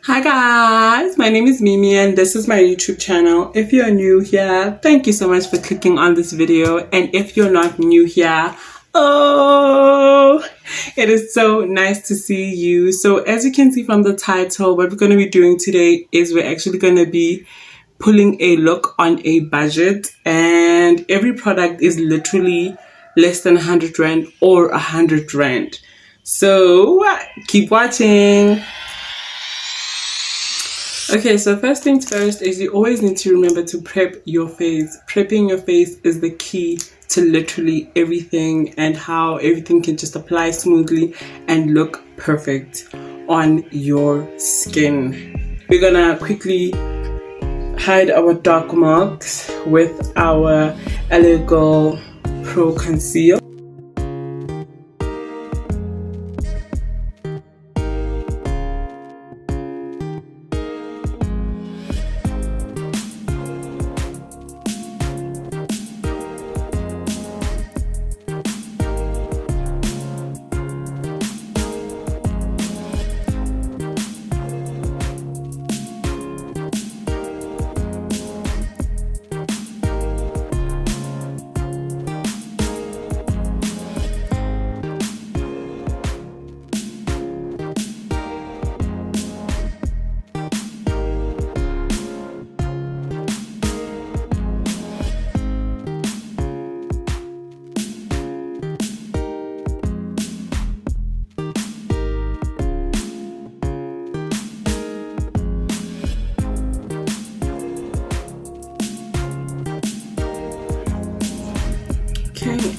Hi guys, my name is Mimi and this is my YouTube channel. If you're new here, thank you so much for clicking on this video, and if you're not new here, oh, it is so nice to see you. So as you can see from the title, what we're going to be doing today is we're actually going to be pulling a look on a budget, and every product is literally less than 100 Rand or 100 Rand. So keep watching. Okay, so first things first is you always need to remember to prep your face. Prepping your face is the key to literally everything and how everything can just apply smoothly and look perfect on your skin. We're gonna quickly hide our dark marks with our Illegal Pro Conceal.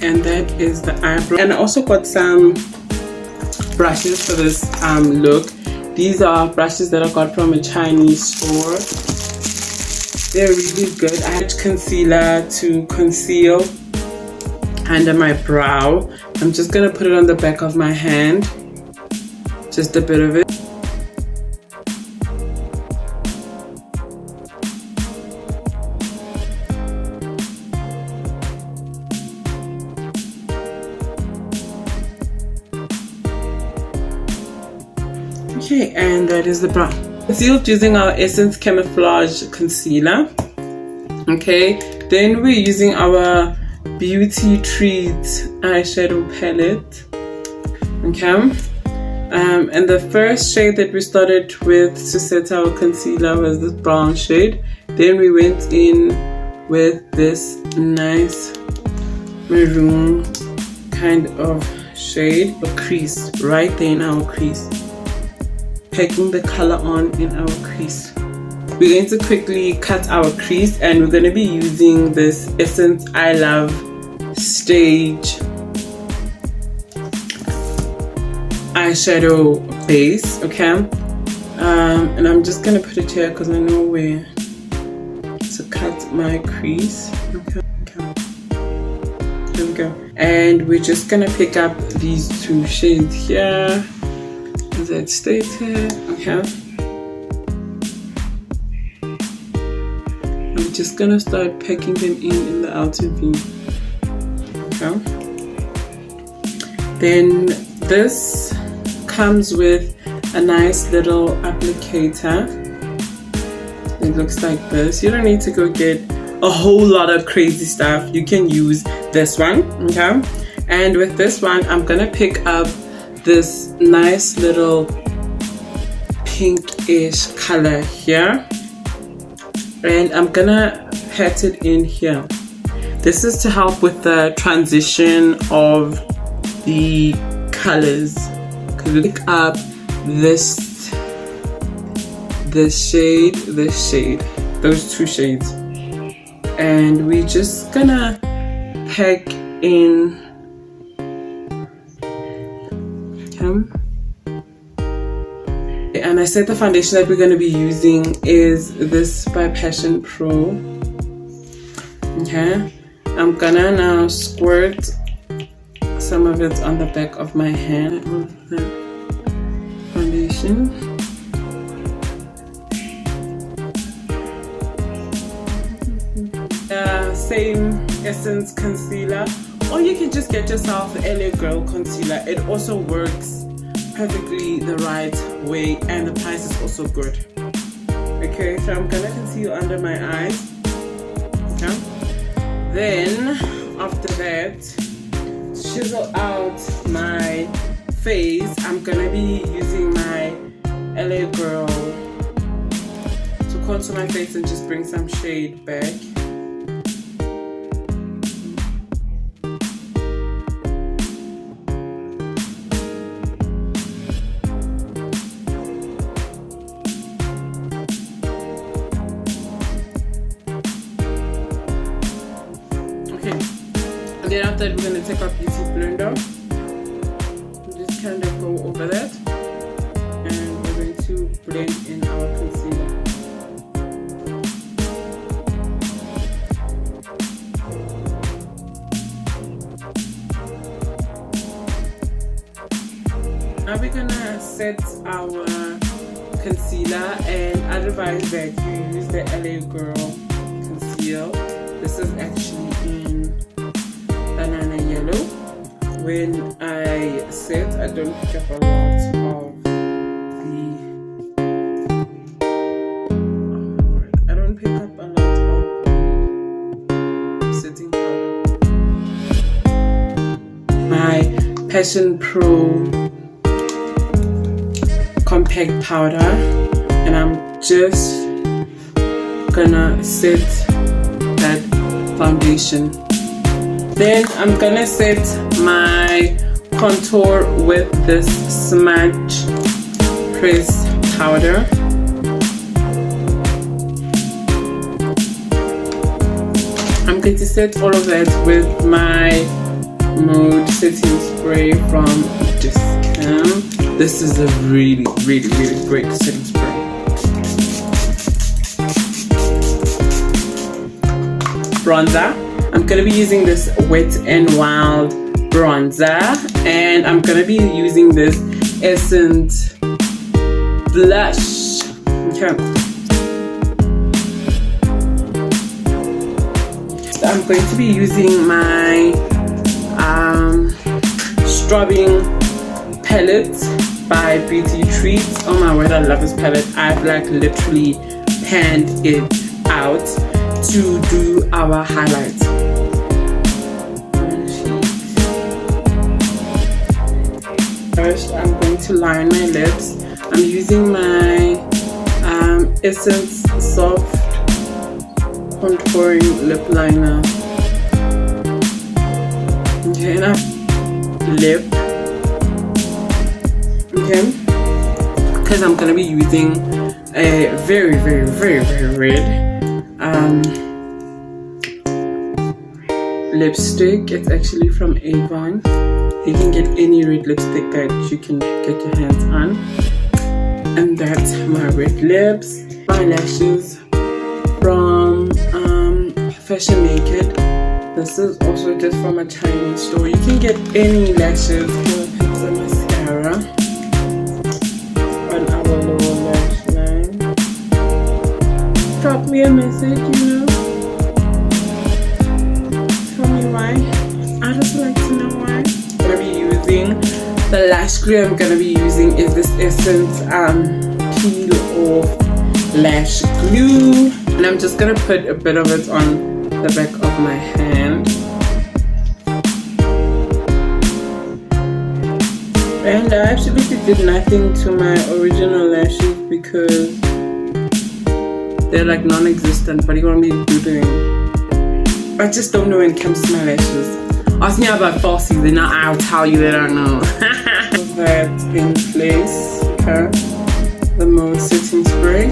And that is the eyebrow. And I also got some brushes for this look. These are brushes that I got from a Chinese store. They're really good. I had concealer to conceal under my brow. I'm just gonna put it on the back of my hand, just a bit of it. Okay, and that is the brown. Concealed using our Essence Camouflage concealer. Okay, then we're using our Beauty Treat eyeshadow palette. Okay, and the first shade that we started with to set our concealer was this brown shade. Then we went in with this nice maroon kind of shade, a crease right there in our crease. Packing the color on in our crease. We're going to quickly cut our crease, and we're going to be using this Essence I Love Stage eyeshadow base. Okay, and I'm just going to put it here because I know where to cut my crease. Okay, there we go. And we're just going to pick up these two shades here, as I stated. Okay, I'm just gonna start packing them in the outer V. Okay, then this comes with a nice little applicator. It looks like this. You don't need to go get a whole lot of crazy stuff. You can use this one. Okay, and with this one I'm gonna pick up this nice little pinkish color here, and I'm gonna pat it in here. This is to help with the transition of the colors. Because we pick up this shade, those two shades, and we're just gonna pack in. And I said the foundation that we're going to be using is this by Passion Pro. Okay, I'm gonna now squirt some of it on the back of my hand of the foundation. Same Essence concealer, or you can just get yourself the LA Girl concealer. It also works perfectly the right way, and the price is also good. Okay, so I'm gonna conceal under my eyes. Okay, then after that, to chisel out my face, I'm gonna be using my LA Girl to contour my face and just bring some shade back. Then after that, we're going to take our beauty blender and just kind of go over that, and we're going to blend in our concealer. Now we're going to set our concealer, and I advise that you use the LA Girl conceal. This is actually in banana yellow. When I set, I don't pick up a lot of the setting powder. My Passion Pro compact powder, and I'm just gonna set that foundation. Then I'm gonna set my contour with this Smudge press powder. I'm going to set all of that with my M.O.D setting spray from GLAM. This is a really great setting spray. Bronzer. I'm going to be using this Wet n Wild bronzer, and I'm going to be using this Essence blush. Okay. So I'm going to be using my Strobing palette by Beauty Treats. Oh my word, I love this palette. I've like literally panned it out to do our highlights. First, I'm going to line my lips. I'm using my Essence Soft Contouring Lip Liner. Okay, and lip. Okay, because I'm gonna be using a very red lipstick. It's actually from Avon. You can get any red lipstick that you can get your hands on. And that's my red lips. Eyelashes from Fashion Naked. This is also just from a Chinese store. You can get any lashes. Here's a mascara on our lower lash line. Drop me a message, you know. Tell me why. I just like to know why. I'm gonna be using the lash glue. I'm gonna be using is this Essence Peel of Lash glue, and I'm just gonna put a bit of it on the back of my hand. And I actually did nothing to my original lashes because they're like non-existent, but you want me to do doing. I just don't know when it comes to my lashes. Ask me about fall season, now I'll tell you that I know. Put that in place, okay. The M.O.D setting spray.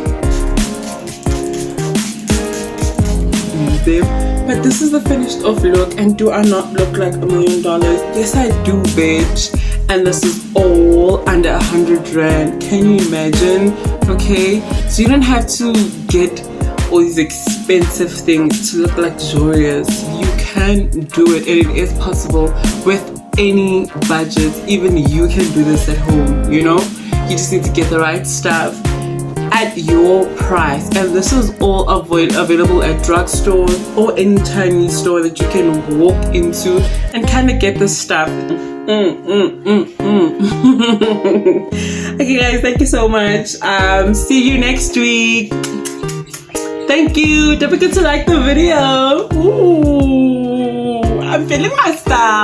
But this is the finished off look, and do I not look like $1 million? Yes I do, bitch. And this is all under 100 rand. Can you imagine? Okay, so you don't have to get all these expensive things to look luxurious. You can do it, and it is possible with any budget. Even you can do this at home, you know. You just need to get the right stuff at your price, and this is all available at drugstores or any Chinese store that you can walk into and kind of get this stuff. Okay guys, thank you so much. See you next week. Thank you. Don't forget to like the video. Ooh, I'm feeling my style.